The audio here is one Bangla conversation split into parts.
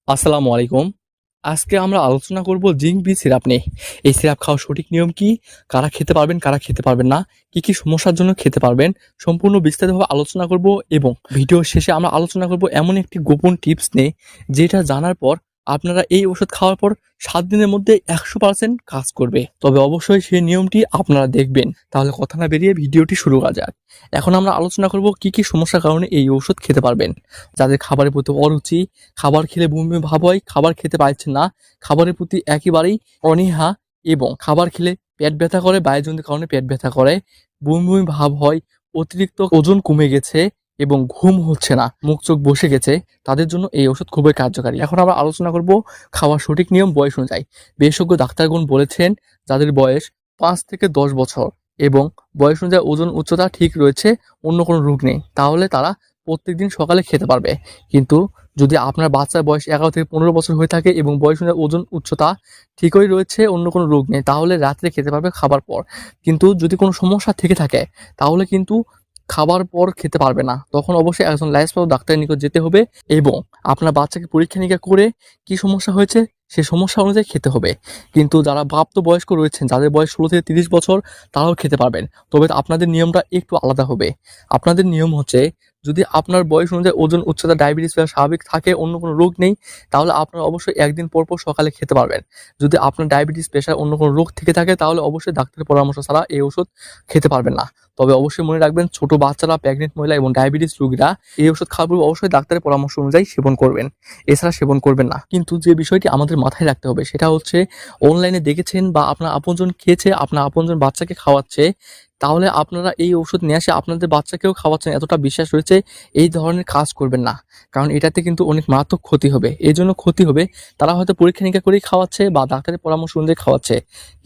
আসসালামু আলাইকুম। আজকে আমরা আলোচনা করব জিঙ্ক বি সিরাপ নিয়ে। এই সিরাপ খাওয়ার সঠিক নিয়ম কি? কারা খেতে পারবেন, কারা খেতে পারবেন না? কি সমস্যার জন্য খেতে পারবেন? সম্পূর্ণ বিস্তারিতভাবে আলোচনা করব এবং ভিডিও শেষে আমরা আলোচনা করব এমন একটি গোপন টিপস নিয়ে, যেটা জানার পর আপনারা এই ওষুধ খাওয়ার পর ৭ দিনের মধ্যে ১০০% কাজ করবে। তবে অবশ্যই সেই নিয়মটি আপনারা দেখবেন। তাহলে কথা না বেরিয়ে ভিডিওটি শুরু করা যাক। এখন আমরা আলোচনা করব কি সমস্যার কারণে এই ওষুধ খেতে পারবেন। যাদের খাবারের প্রতি অরুচি, খাবার খেলে বমি বমি ভাব হয়, খাবার খেতে পারছেন না, খাবারের প্রতি একেবারেই অনীহা এবং খাবার খেলে পেট ব্যথা করে, বায়ুজনিত কারণে পেট ব্যথা করে, বমি বমি ভাব হয়, অতিরিক্ত ওজন কমে গেছে এবং ঘুম হচ্ছে না, মুখ চোখ বসে গেছে, তাদের জন্য এই ওষুধ খুবই কার্যকারী। এখন আমরা আলোচনা করব খাওয়ার সঠিক নিয়ম বয়স অনুযায়ী। বিশেষজ্ঞ ডাক্তারগণ বলেছেন, যাদের বয়স ৫ থেকে ১০ বছর এবং বয়স অনুযায়ী ওজন উচ্চতা ঠিক রয়েছে, অন্য কোনো রোগ নেই, তাহলে তারা প্রত্যেকদিন সকালে খেতে পারবে। কিন্তু যদি আপনার বাচ্চার বয়স ১১ থেকে ১৫ বছর হয়ে থাকে এবং বয়স অনুযায়ী ওজন উচ্চতা ঠিকই রয়েছে, অন্য কোনো রোগ নেই, তাহলে রাত্রে খেতে পারবে খাবার পর। কিন্তু যদি কোনো সমস্যা থেকে থাকে, তাহলে কিন্তু খাবার পর খেতে পারবে না। তখন অবশ্যই একজন লাইসেন্সপ্রাপ্ত ডাক্তারের নিকট যেতে হবে এবং আপনার বাচ্চাকে পরীক্ষা নিরীক্ষা করে কি সমস্যা হয়েছে সে সমস্যা অনুযায়ী খেতে হবে। কিন্তু যারা প্রাপ্তবয়স্ক রয়েছেন, যাদের বয়স ১৬ থেকে ৩০ বছর, তারাও খেতে পারবেন। তবে আপনাদের নিয়মটা একটু আলাদা হবে। আপনাদের নিয়ম হচ্ছে, যদি আপনার বয়স অনুযায়ী ওজন উচ্চতা ডায়াবেটিস বা স্বাভাবিক থাকে, অন্য কোনো রোগ নেই, তাহলে আপনারা অবশ্যই একদিন পর পর সকালে খেতে পারবেন। যদি আপনার ডায়াবেটিস, প্রেশার, অন্য কোনো রোগ থেকে থাকে, তাহলে অবশ্যই ডাক্তারের পরামর্শ ছাড়া এই ওষুধ খেতে পারবেন না। তবে অবশ্যই মনে রাখবেন, ছোট বাচ্চারা, প্রেগনেন্ট মহিলা এবং ডায়াবেটিস রোগীরা এই ওষুধ খাওয়ার পূর্বে অবশ্যই ডাক্তারের পরামর্শ অনুযায়ী সেবন করবেন, এছাড়া সেবন করবেন না। কিন্তু যে বিষয়টি আমাদের মাথায় রাখতে হবে সেটা হচ্ছে, অনলাইনে দেখেছেন বা আপনার আপনজন খেয়েছে, আপনার আপনজন বাচ্চাকে খাওয়াচ্ছে, তাহলে আপনারা এই ওষুধ নিয়ে আসে আপনাদের বাচ্চাকেও খাওয়াচ্ছেন, এতটা বিশ্বাস রয়েছে, এই ধরনের কাজ করবেন না। কারণ এটাতে কিন্তু অনেক মারাত্মক ক্ষতি হবে। এই জন্য ক্ষতি হবে, তারা হয়তো পরীক্ষা নিরীক্ষা করেই খাওয়াচ্ছে বা ডাক্তারের পরামর্শ অনুযায়ী খাওয়াচ্ছে,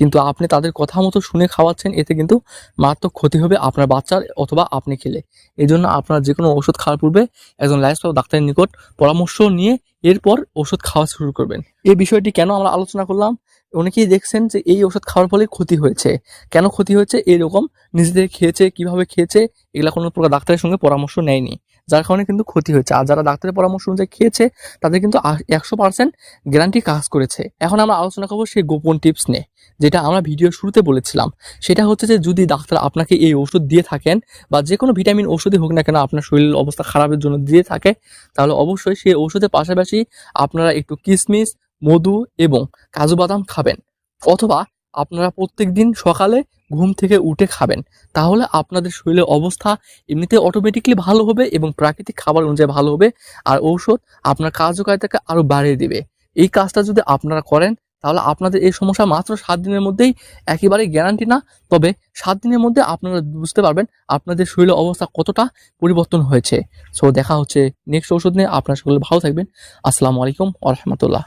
কিন্তু আপনি তাদের কথা মতো শুনে খাওয়াচ্ছেন, এতে কিন্তু মারাত্মক ক্ষতি হবে আপনার বাচ্চার অথবা আপনি খেলে। এই জন্য আপনারা যে কোনো ওষুধ খাওয়ার পূর্বে একজন লাইসেন্সপ্রাপ্ত ডাক্তারের নিকট পরামর্শ নিয়ে এরপর ওষুধ খাওয়া শুরু করবেন। এই বিষয়টি কেন আমরা আলোচনা করলাম? অনেকেই দেখছেন যে এই ওষুধ খাওয়ার ফলে ক্ষতি হয়েছে। কেন ক্ষতি হয়েছে? এরকম নিজেদের খেয়েছে, কিভাবে খেয়েছে, এগুলা কোনো প্রকার ডাক্তারের সঙ্গে পরামর্শ নেয়নি, যার কারণে কিন্তু ক্ষতি হয়েছে। আর যারা ডাক্তারের পরামর্শ অনুযায়ী খেয়েছে, তাদের কিন্তু ১০০% গ্যারান্টি কাজ করেছে। এখন আমরা আলোচনা করবো সেই গোপন টিপস নিয়ে, যেটা আমরা ভিডিওর শুরুতে বলেছিলাম। সেটা হচ্ছে যে, যদি ডাক্তার আপনাকে এই ওষুধ দিয়ে থাকেন বা যে কোনো ভিটামিন ওষুধই হোক না কেন, আপনার শরীরের অবস্থা খারাপের জন্য দিয়ে থাকে, তাহলে অবশ্যই সেই ওষুধের পাশাপাশি আপনারা একটু কিশমিশ, মধু এবং কাজু বাদাম খাবেন, অথবা আপনারা প্রত্যেকদিন সকালে ঘুম থেকে উঠে খাবেন। তাহলে আপনাদের শরীরের অবস্থা এমনিতে অটোমেটিকলি ভালো হবে এবং প্রাকৃতিক খাবার অনুযায়ী ভালো হবে, আর ঔষধ আপনার কার্যকারিতাকে আরো বাড়িয়ে দিবে। এই কাজটা যদি আপনারা করেন, তাহলে আপনাদের এই সমস্যা মাত্র ৭ দিনের মধ্যেই, একেবারে গ্যারান্টি না, তবে ৭ দিনের মধ্যে আপনারা বুঝতে পারবেন আপনাদের শরীরের অবস্থা কতটা পরিবর্তন হয়েছে। সো দেখা হচ্ছে নেক্সট ওষুধ নিয়ে। আপনার সকলে ভালো থাকবেন। আসসালামু আলাইকুম ওয়া রাহমাতুল্লাহ।